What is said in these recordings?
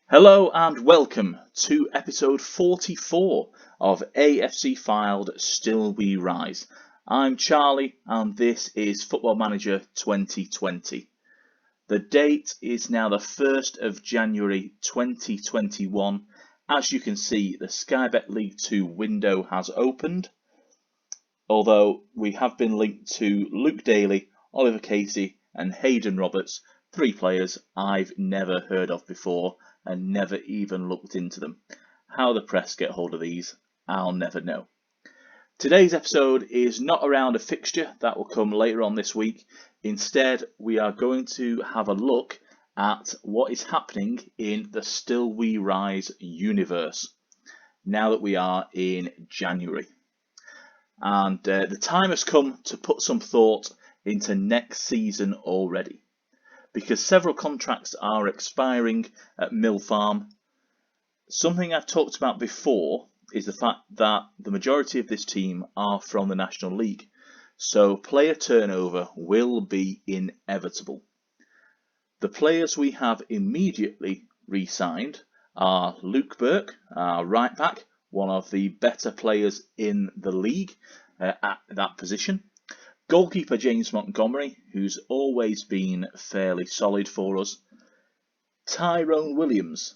Hello and welcome to episode 44 of AFC Filed Still We Rise. I'm Charlie and this is Football Manager 2020. The date is now the 1st of January 2021. As you can see, the Sky Bet League 2 window has opened, although we have been linked to Luke Daly, Oliver Casey and Hayden Roberts, three players I've never heard of before and never even looked into them. How the press get hold of these, I'll never know. Today's episode is not around a fixture that will come later on this week. Instead, we are going to have a look at what is happening in the Still We Rise universe now that we are in January. And the time has come to put some thought into next season already, because several contracts are expiring at Mill Farm. Something I've talked about before is the fact that the majority of this team are from the National League, so player turnover will be inevitable. The players we have immediately re-signed are Luke Burke, our right back, one of the better players in the league at that position. Goalkeeper James Montgomery, who's always been fairly solid for us. Tyrone Williams,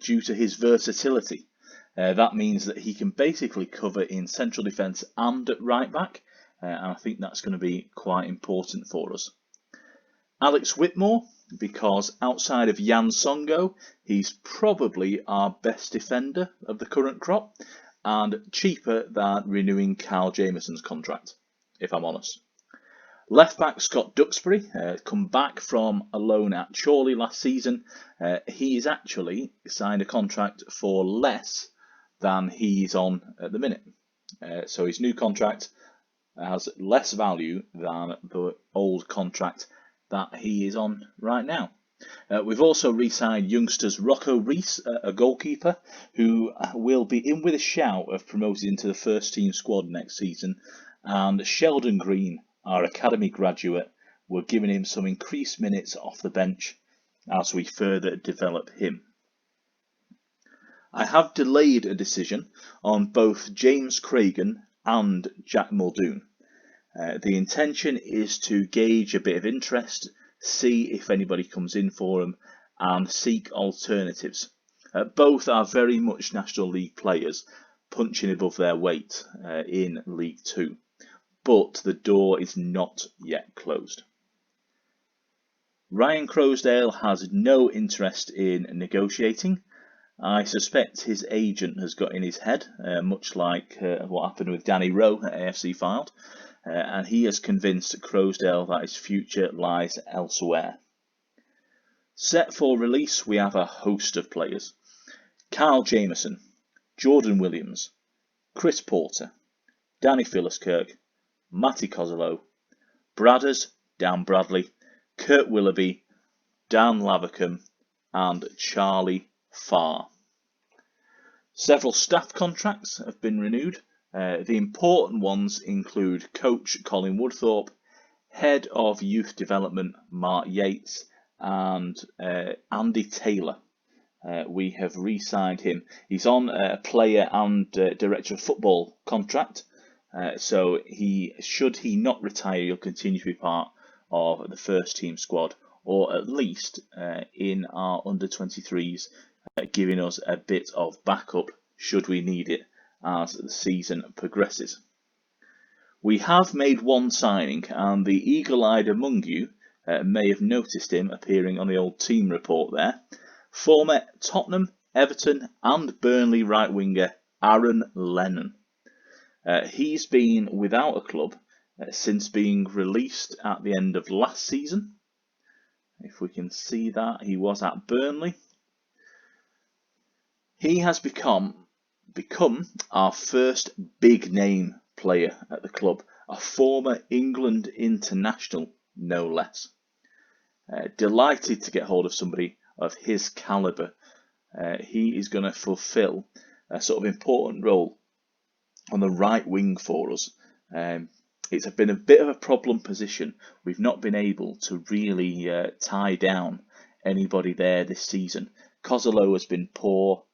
due to his versatility. That means that he can basically cover in central defence and at right back, and I think that's going to be quite important for us. Alex Whitmore, because outside of Jan Songo, he's probably our best defender of the current crop, and cheaper than renewing Carl Jamieson's contract, if I'm honest. Left back Scott Duxbury, come back from a loan at Chorley last season. He's actually signed a contract for less than he's on at the minute. So his new contract has less value than the old contract that he is on right now. We've also re-signed youngsters Rocco Rees, a goalkeeper, who will be in with a shout of promoted into the first team squad next season, and Sheldon Green, our academy graduate. We're giving him some increased minutes off the bench as we further develop him. I have delayed a decision on both James Cragen and Jack Muldoon. The intention is to gauge a bit of interest, see if anybody comes in for them, and seek alternatives. Both are very much National League players, punching above their weight in League 2. But the door is not yet closed. Ryan Crosdale has no interest in negotiating. I suspect his agent has got in his head, much like what happened with Danny Rowe at AFC Filed, and he has convinced Crosdale that his future lies elsewhere. Set for release, we have a host of players. Carl Jamieson, Jordan Williams, Chris Porter, Danny Philliskirk, Matty Kozolo, Bradders, Dan Bradley, Kurt Willoughby, Dan Lavercombe and Charlie Farr. Several staff contracts have been renewed. The important ones include Coach Colin Woodthorpe, Head of Youth Development Mark Yates and Andy Taylor. We have re-signed him. He's on a player and director of football contract. So should he not retire, he'll continue to be part of the first team squad, or at least in our under-23s, giving us a bit of backup should we need it as the season progresses. We have made one signing, and the eagle-eyed among you may have noticed him appearing on the old team report there. Former Tottenham, Everton and Burnley right winger Aaron Lennon. He's been without a club since being released at the end of last season. If we can see that, he was at Burnley. He has become our first big name player at the club, a former England international, no less. Delighted to get hold of somebody of his calibre. He is going to fulfil a sort of important role on the right wing for us. It's been a bit of a problem position. We've not been able to really tie down anybody there this season. Kozolo has been poor.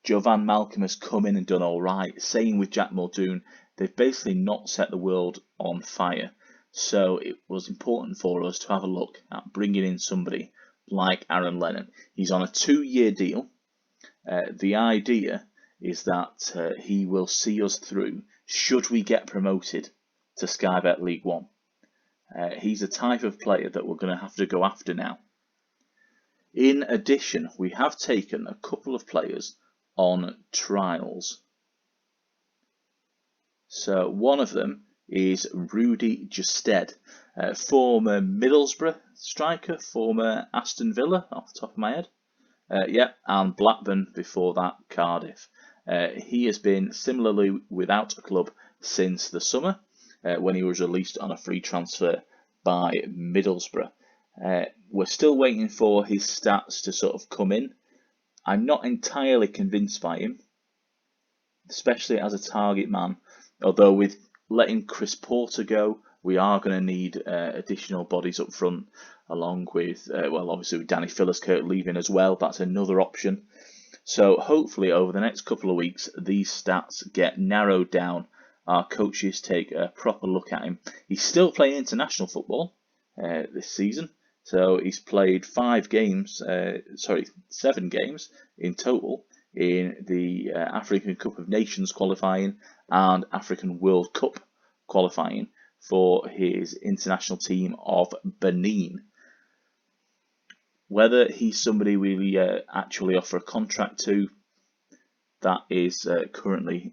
Jovan Malcolm has come in and done all right. Same with Jack Muldoon. They've basically not set the world on fire. So it was important for us to have a look at bringing in somebody like Aaron Lennon. He's on a 2-year deal. The idea is that he will see us through should we get promoted to Sky Bet League One. He's a type of player that we're going to have to go after now. In addition, we have taken a couple of players on trials. So one of them is Rudy Justed, former Middlesbrough striker, former Aston Villa off the top of my head. And Blackburn before that, Cardiff. He has been similarly without a club since the summer, when he was released on a free transfer by Middlesbrough. We're still waiting for his stats to sort of come in. I'm not entirely convinced by him, especially as a target man. Although with letting Chris Porter go, we are going to need additional bodies up front, along with, obviously with Danny Philliskirk leaving as well. That's another option. So hopefully over the next couple of weeks, these stats get narrowed down. Our coaches take a proper look at him. He's still playing international football this season. So he's played 7 games in total in the African Cup of Nations qualifying and African World Cup qualifying for his international team of Benin. Whether he's somebody we actually offer a contract to, that is currently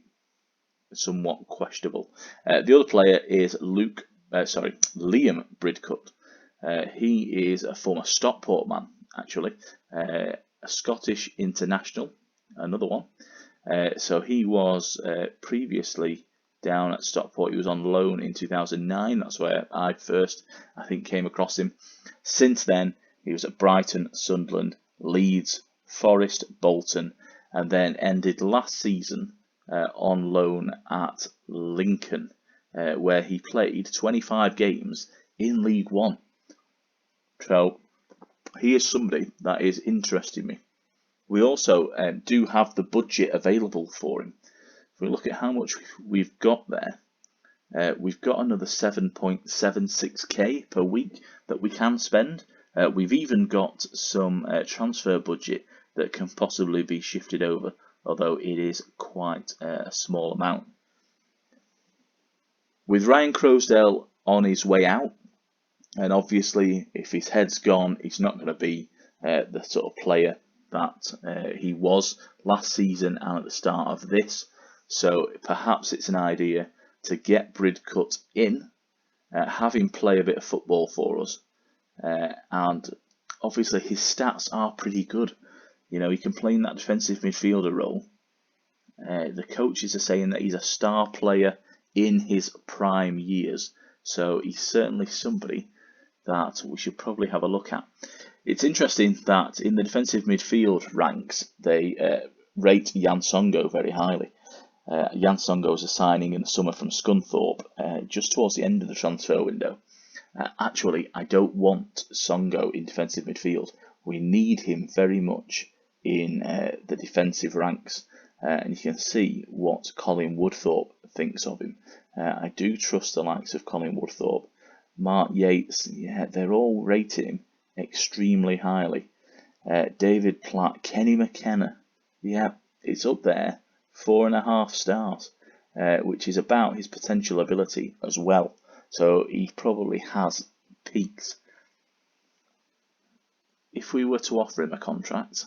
somewhat questionable. The other player is Liam Bridcut. He is a former Stockport man, actually, a Scottish international, another one. So he was previously down at Stockport. He was on loan in 2009. That's where I first, I think, came across him. Since then, he was at Brighton, Sunderland, Leeds, Forest, Bolton, and then ended last season on loan at Lincoln, where he played 25 games in League One. So he is somebody that is interesting me. We also do have the budget available for him. If we look at how much we've got there, we've got another 7.76k per week that we can spend. We've even got some transfer budget that can possibly be shifted over, although it is quite a small amount. With Ryan Crosdale on his way out, and obviously if his head's gone, he's not going to be the sort of player that he was last season and at the start of this. So perhaps it's an idea to get Bridcut in, have him play a bit of football for us. And obviously his stats are pretty good. You know, he can play in that defensive midfielder role. The coaches are saying that he's a star player in his prime years. So he's certainly somebody that we should probably have a look at. It's interesting that in the defensive midfield ranks, they rate Jan Songo very highly. Jan Songo was a signing in the summer from Scunthorpe, just towards the end of the transfer window. Actually, I don't want Songo in defensive midfield. We need him very much in the defensive ranks. And you can see what Colin Woodthorpe thinks of him. I do trust the likes of Colin Woodthorpe. Mark Yates, yeah, they're all rating him extremely highly. David Platt, Kenny McKenna, yeah, it's up there, 4.5 stars, which is about his potential ability as well. So he probably has peaks. If we were to offer him a contract,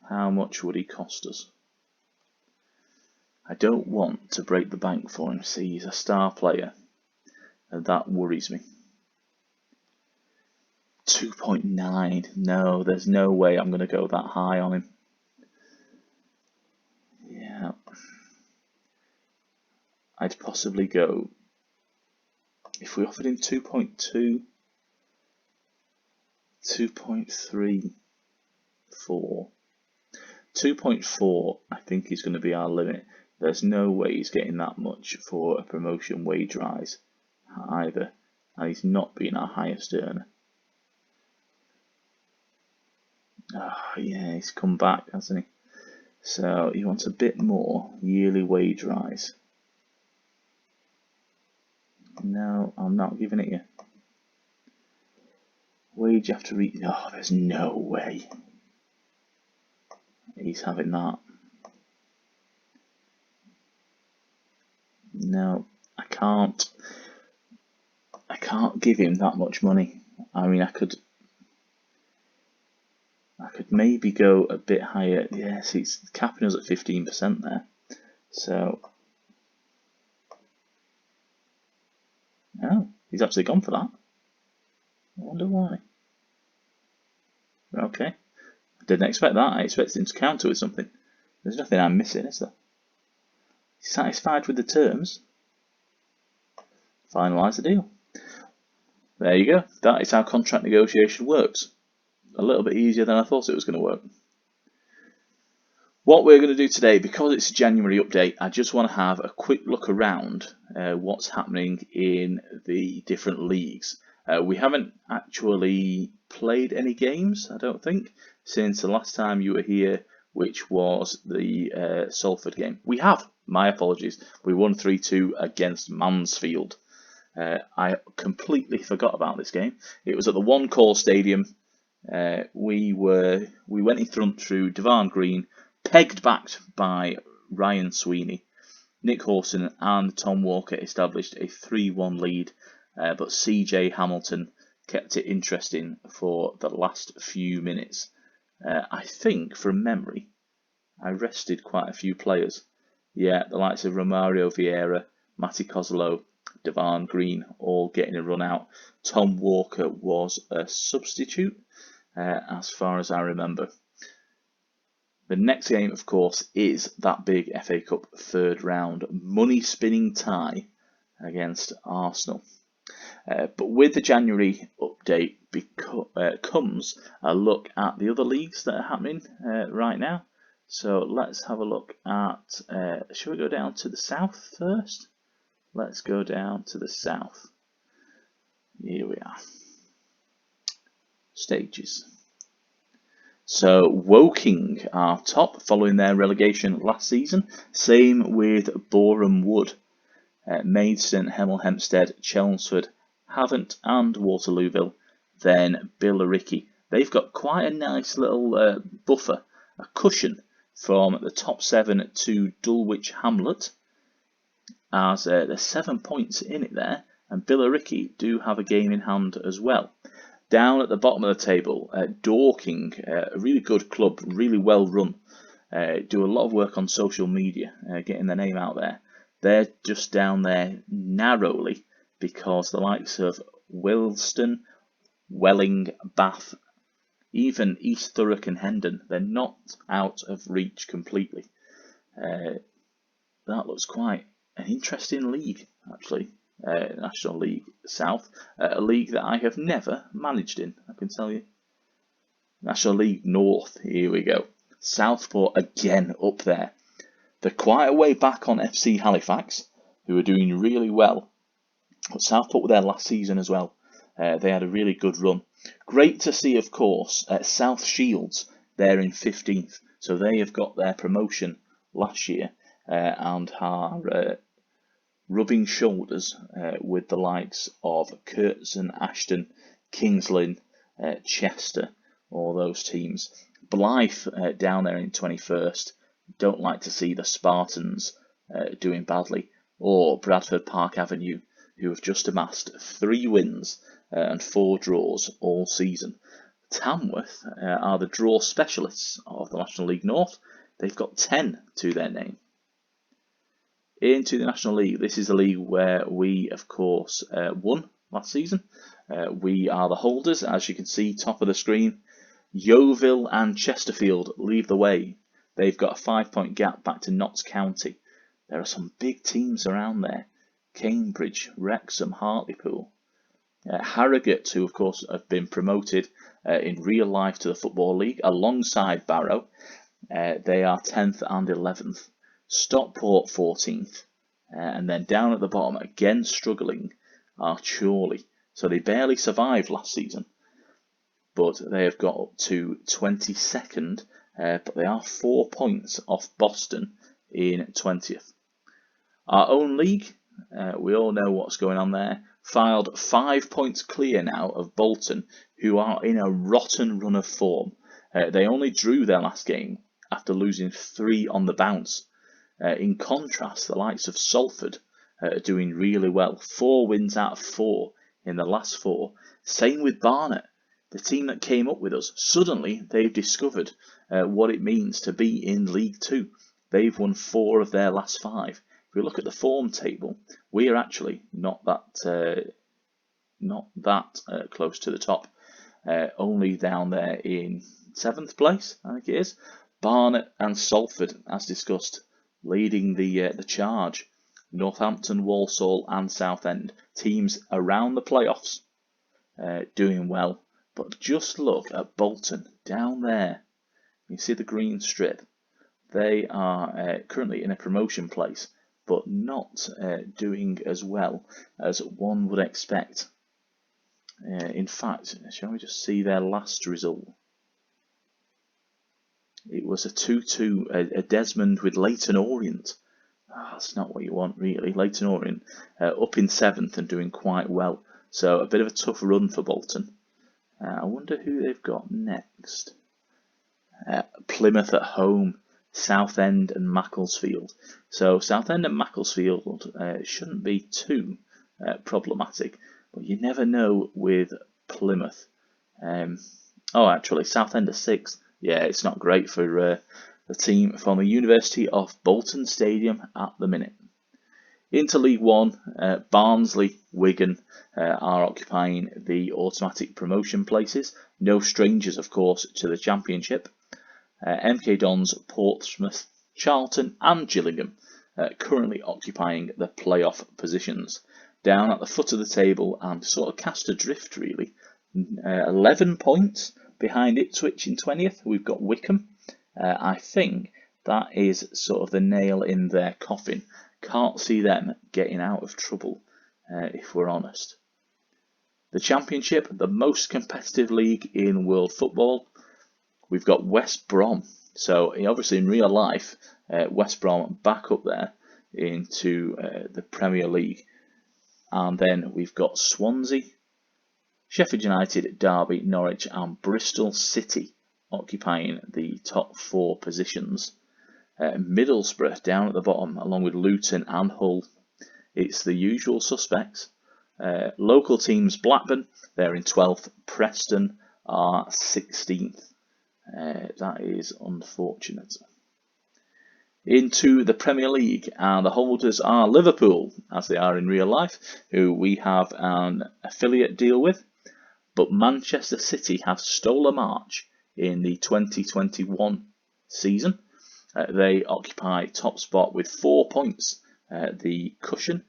how much would he cost us? I don't want to break the bank for him. See, he's a star player, and that worries me. 2.9. No, there's no way I'm going to go that high on him. Yeah. I'd possibly go, if we offered him 2.2, 2.3, 4. 2.4, I think, is going to be our limit. There's no way he's getting that much for a promotion wage rise either, and he's not been our highest earner. Oh, yeah, he's come back, hasn't he? So he wants a bit more yearly wage rise. No, I'm not giving it you. Wage after reach. Oh, there's no way he's having that. No, I can't give him that much money. I mean, I could maybe go a bit higher. Yes, he's capping us at 15% there. So, oh, he's actually gone for that. I wonder why. Okay, I didn't expect that. I expected him to counter with something. There's nothing I'm missing, is there? He's satisfied with the terms. Finalise the deal. There you go. That is how contract negotiation works. A little bit easier than I thought it was going to work. What we're going to do today, because it's a January update, I just want to have a quick look around what's happening in the different leagues. We haven't actually played any games, I don't think, since the last time you were here, which was the Salford game. We have, my apologies, we won 3-2 against Mansfield. I completely forgot about this game. It was at the One Call Stadium. We went in front through Devon Green, pegged back by Ryan Sweeney. Nick Hawson and Tom Walker established a 3-1 lead, but CJ Hamilton kept it interesting for the last few minutes. I think, from memory, I rested quite a few players. Yeah, the likes of Romario Vieira, Matty Kozlow, Devon Green, all getting a run out. Tom Walker was a substitute, as far as I remember. The next game, of course, is that big FA Cup third round money spinning tie against Arsenal. But with the January update comes a look at the other leagues that are happening right now. So let's have a look at, shall we go down to the south first? Let's go down to the south. Here we are. Stages. So Woking are top following their relegation last season. Same with Boreham Wood. Maidstone, Hemel Hempstead, Chelmsford, Havant and Waterlooville. Then Billericay. They've got quite a nice little buffer, a cushion from the top 7 to Dulwich Hamlet, as there's 7 points in it there, and Billericay do have a game in hand as well. Down at the bottom of the table, Dorking, a really good club, really well run, do a lot of work on social media, getting their name out there. They're just down there narrowly because the likes of Willesden, Welling, Bath, even East Thurrock and Hendon, they're not out of reach completely. That looks quite an interesting league, actually. National League South, a league that I have never managed in, I can tell you. National League North, here we go. Southport again up there. They're quite a way back on FC Halifax, who are doing really well. But Southport were there last season as well. They had a really good run. Great to see, of course, South Shields there in 15th. So they have got their promotion last year and are rubbing shoulders with the likes of Curtin, Ashton, Kings Lynn, Chester, all those teams. Blythe down there in 21st. Don't like to see the Spartans doing badly. Or Bradford Park Avenue, who have just amassed 3 wins and 4 draws all season. Tamworth are the draw specialists of the National League North. They've got 10 to their name. Into the National League. This is a league where we, of course, won last season. We are the holders, as you can see, top of the screen. Yeovil and Chesterfield lead the way. They've got a 5-point gap back to Notts County. There are some big teams around there. Cambridge, Wrexham, Hartlepool. Harrogate, who, of course, have been promoted in real life to the Football League, alongside Barrow. They are 10th and 11th. Stockport 14th, and then down at the bottom, again struggling, are Chorley. So they barely survived last season. but they have got up to 22nd, but they are 4 points off Boston in 20th. Our own league, we all know what's going on there. Fylde 5 points clear now of Bolton, who are in a rotten run of form. They only drew their last game after losing 3 on the bounce. In contrast, the likes of Salford are doing really well. 4 wins out of 4 in the last 4. Same with Barnet, the team that came up with us. Suddenly, they've discovered what it means to be in League 2. They've won 4 of their last 5. If we look at the form table, we are actually not that close to the top. Only down there in 7th place, I think it is. Barnet and Salford, as discussed, leading the charge. Northampton, Walsall and Southend, teams around the playoffs, doing well. But just look at Bolton down there. You see the green strip. They are currently in a promotion place, but not doing as well as one would expect. In fact, shall we just see their last result? It was a 2-2, a Desmond with Leyton Orient. That's not what you want, really. Leyton Orient up in 7th and doing quite well. So a bit of a tough run for Bolton. I wonder who they've got next. Plymouth at home, Southend and Macclesfield. So Southend and Macclesfield shouldn't be too problematic, but you never know with Plymouth. Actually, Southend are 6th. Yeah, it's not great for the team from the University of Bolton Stadium at the minute. Into League 1, Barnsley, Wigan are occupying the automatic promotion places. No strangers, of course, to the Championship. MK Dons, Portsmouth, Charlton and Gillingham currently occupying the playoff positions. Down at the foot of the table and sort of cast adrift, really. 11 points behind Ipswich in 20th. We've got Wycombe. I think that is sort of the nail in their coffin. Can't see them getting out of trouble, if we're honest. The Championship, the most competitive league in world football. We've got West Brom. So obviously in real life, West Brom back up there into the Premier League. And then we've got Swansea, Sheffield United, Derby, Norwich and Bristol City occupying the top 4 positions. Middlesbrough down at the bottom along with Luton and Hull. It's the usual suspects. Local teams, Blackburn, they're in 12th. Preston are 16th. That is unfortunate. Into the Premier League, and the holders are Liverpool, as they are in real life, who we have an affiliate deal with. But Manchester City have stole a march in the 2021 season. They occupy top spot with 4 points, the cushion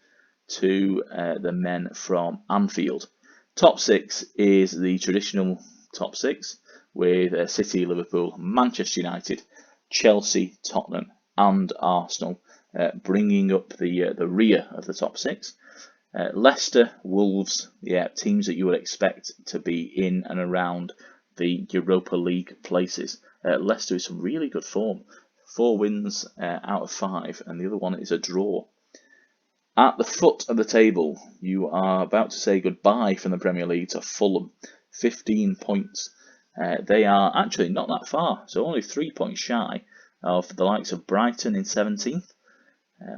to the men from Anfield. Top 6 is the traditional top 6 with City, Liverpool, Manchester United, Chelsea, Tottenham and Arsenal bringing up the rear of the top 6. Leicester, Wolves, teams that you would expect to be in and around the Europa League places. Leicester is some really good form. 4 wins out of 5, and the other one is a draw. At the foot of the table, you are about to say goodbye from the Premier League to Fulham. 15 points. They are actually not that far, so only 3 points shy of the likes of Brighton in 17th.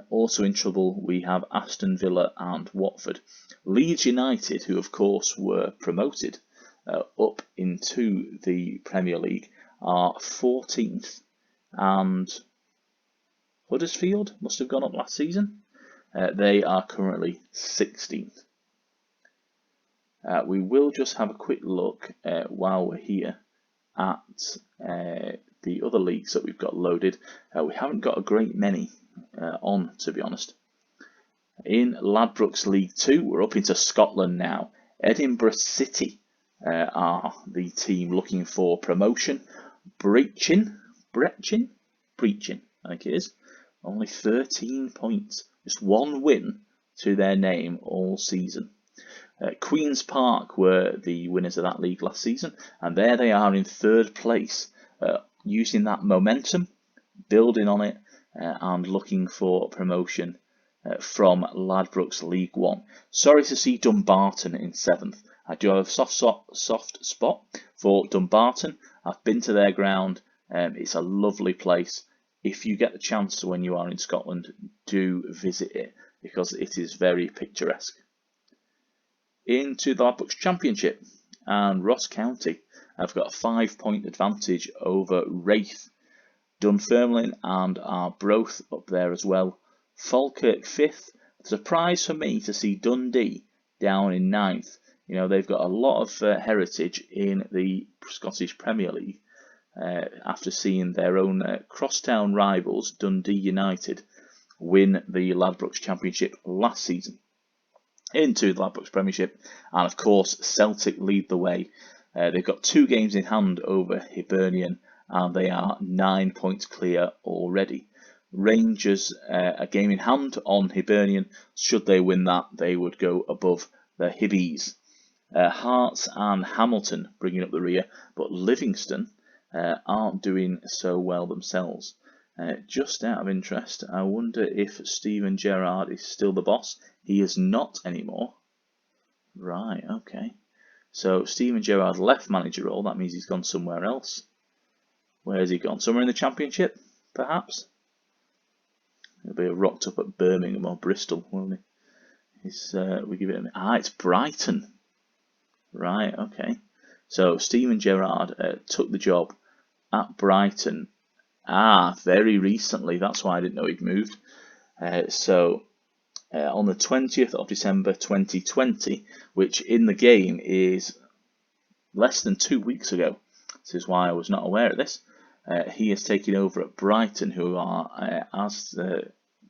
Also in trouble, we have Aston Villa and Watford. Leeds United, who of course were promoted up into the Premier League, are 14th. And Huddersfield must have gone up last season. They are currently 16th. We will just have a quick look while we're here at the other leagues that we've got loaded. We haven't got a great many on, to be honest. In Ladbrokes League 2, we're up into Scotland now. Edinburgh City are the team looking for promotion. Brechin, I think it is. Only 13 points. Just 1 win to their name all season. Queen's Park were the winners of that league last season, and there they are in third place, using that momentum, building on it, and looking for promotion from Ladbrokes League One. Sorry to see Dumbarton in 7th. I do have a soft spot for Dumbarton. I've been to their ground. It's a lovely place. If you get the chance when you are in Scotland, do visit it because it is very picturesque. Into the Ladbrokes Championship, and Ross County have got a 5-point advantage over Wraith. Dunfermline and Arbroath up there as well. Falkirk 5th. Surprise for me to see Dundee down in 9th. You know, they've got a lot of heritage in the Scottish Premier League after seeing their own crosstown rivals, Dundee United, win the Ladbrokes Championship last season. Into the Ladbrokes Premiership, and of course Celtic lead the way. They've got 2 games in hand over Hibernian, and they are 9 points clear already. Rangers a game in hand on Hibernian. Should they win that, they would go above the Hibbies. Hearts and Hamilton bringing up the rear, but Livingston aren't doing so well themselves. Just out of interest, I wonder if Steven Gerrard is still the boss. He is not anymore. Right, okay. So Steven Gerrard left manager role. That means he's gone somewhere else. Where has he gone? Somewhere in the Championship, perhaps? He'll be rocked up at Birmingham or Bristol, won't he? We give it it's Brighton. Right, okay. So Steven Gerrard took the job at Brighton. Very recently. That's why I didn't know he'd moved. On the 20th of December 2020, which in the game is less than 2 weeks ago. This is why I was not aware of this. He has taken over at Brighton, who are, as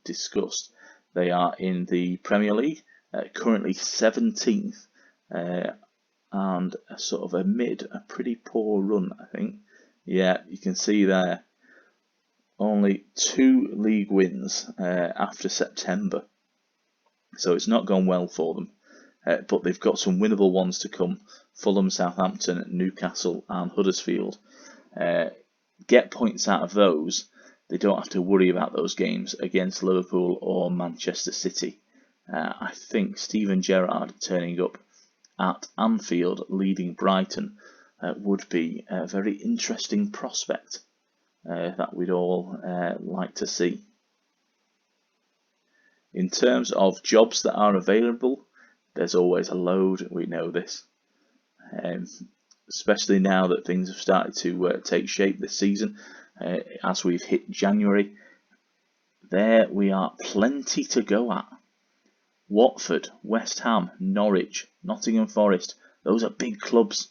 discussed, they are in the Premier League, currently 17th, and sort of amid a pretty poor run, I think. Yeah, you can see there, only 2 league wins after September. So it's not gone well for them. But they've got some winnable ones to come. Fulham, Southampton, Newcastle and Huddersfield. Get points out of those. They don't have to worry about those games against Liverpool or Manchester City. I think Steven Gerrard turning up at Anfield leading Brighton would be a very interesting prospect that we'd all like to see. In terms of jobs that are available, there's always a load, we know this. Especially now that things have started to take shape this season, as we've hit January. There we are, plenty to go at. Watford, West Ham, Norwich, Nottingham Forest, those are big clubs.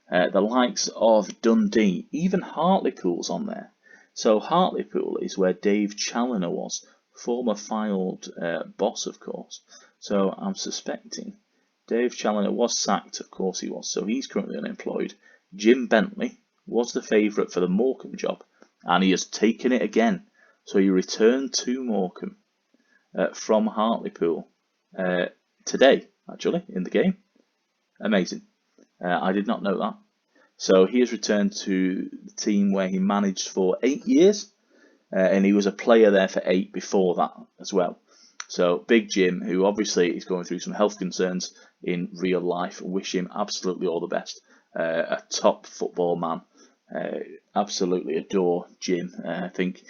The likes of Dundee, even Hartlepool's on there. So Hartlepool is where Dave Challoner was, former FYLDE boss, of course. So I'm suspecting Dave Challoner was sacked, of course he was, so he's currently unemployed. Jim Bentley was the favourite for the Morecambe job, and he has taken it again. So he returned to Morecambe from Hartlepool today, actually, in the game. Amazing. I did not know that. So he has returned to the team where he managed for 8 years, and he was a player there for 8 before that as well. So Big Jim, who obviously is going through some health concerns in real life, wish him absolutely all the best. A top football man. Absolutely adore Jim. I think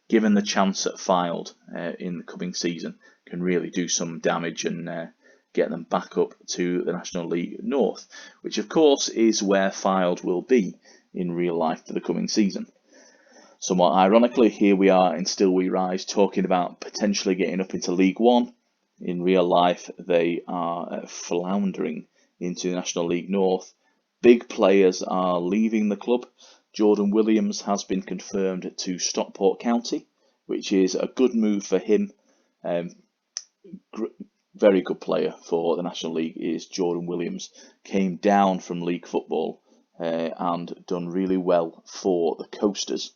given the chance at FYLDE in the coming season, can really do some damage and get them back up to the National League North, which of course is where FYLDE will be in real life for the coming season. Somewhat ironically, here we are in Still We Rise talking about potentially getting up into League One. In real life, they are floundering into the National League North. Big players are leaving the club. Jordan Williams has been confirmed to Stockport County, which is a good move for him. Very good player for the National League is Jordan Williams. Came down from league football and done really well for the Coasters.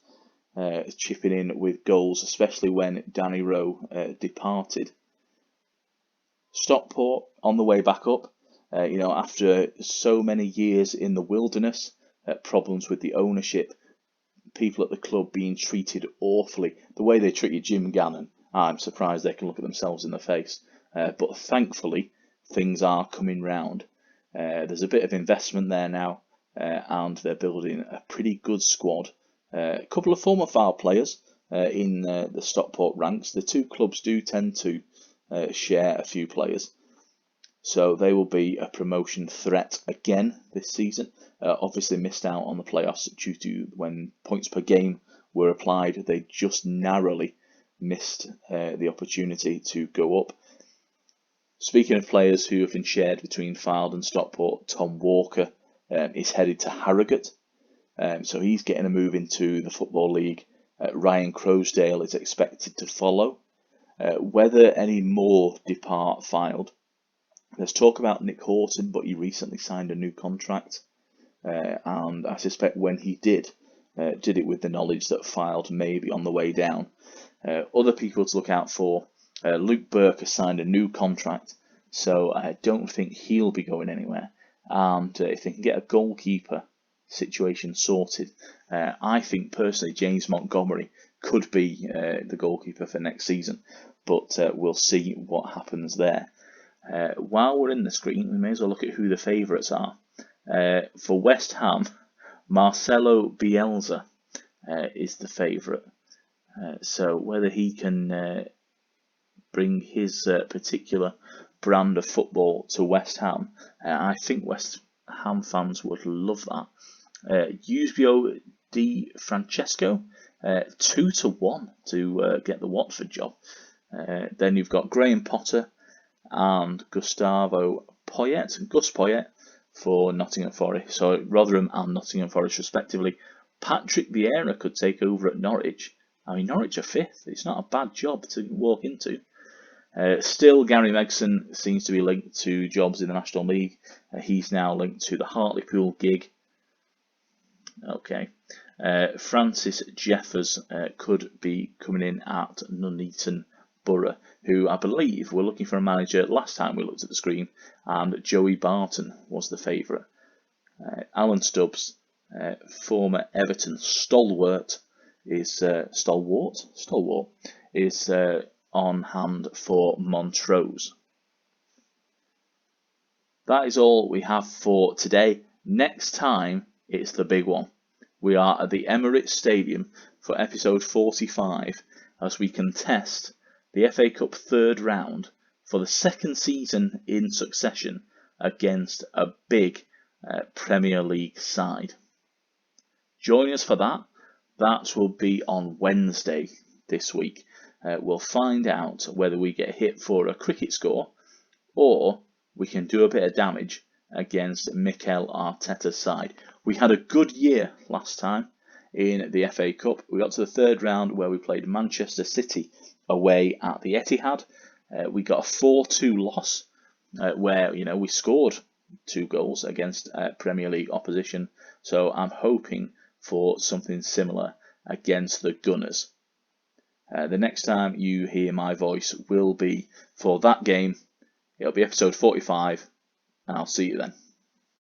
Chipping in with goals, especially when Danny Rowe departed. Stockport on the way back up. After so many years in the wilderness, problems with the ownership, people at the club being treated awfully, the way they treated Jim Gannon, I'm surprised they can look at themselves in the face. But thankfully, things are coming round. There's a bit of investment there now, and they're building a pretty good squad. A couple of former FYLDE players in the Stockport ranks. The two clubs do tend to share a few players, so they will be a promotion threat again this season. Obviously missed out on the playoffs due to when points per game were applied. They just narrowly missed the opportunity to go up. Speaking of players who have been shared between FYLDE and Stockport, Tom Walker is headed to Harrogate. So he's getting a move into the Football League. Ryan Crowsdale is expected to follow. Whether any more depart FYLDE, there's talk about Nick Horton, but he recently signed a new contract. And I suspect when he did it with the knowledge that FYLDE may be on the way down. Other people to look out for, Luke Burke has signed a new contract, so I don't think he'll be going anywhere. And if they can get a goalkeeper situation sorted, I think personally James Montgomery could be the goalkeeper for next season, but we'll see what happens there. While we're in the screen, we may as well look at who the favourites are. For West Ham, Marcelo Bielsa is the favourite. So whether he can bring his particular brand of football to West Ham, I think West Ham fans would love that. Eusebio Di Francesco, 2-1 to get the Watford job. Then you've got Graham Potter and Gus Poyet for Nottingham Forest. So Rotherham and Nottingham Forest respectively. Patrick Vieira could take over at Norwich. I mean, Norwich are 5th. It's not a bad job to walk into. Still, Gary Megson seems to be linked to jobs in the National League. He's now linked to the Hartlepool gig. Okay. Francis Jeffers could be coming in at Nuneaton Borough, who I believe were looking for a manager last time we looked at the screen, and Joey Barton was the favourite. Alan Stubbs, former Everton stalwart, is on hand for Montrose. That is all we have for today. Next time, it's the big one. We are at the Emirates Stadium for episode 45 as we contest the FA Cup third round for the second season in succession against a big Premier League side. Join us for that. That will be on Wednesday this week. We'll find out whether we get hit for a cricket score or we can do a bit of damage against Mikel Arteta's side. We had a good year last time in the FA Cup. We got to the third round where we played Manchester City away at the Etihad. We got a 4-2 loss where we scored 2 goals against Premier League opposition. So I'm hoping for something similar against the Gunners. The next time you hear my voice will be for that game. It'll be episode 45, and I'll see you then.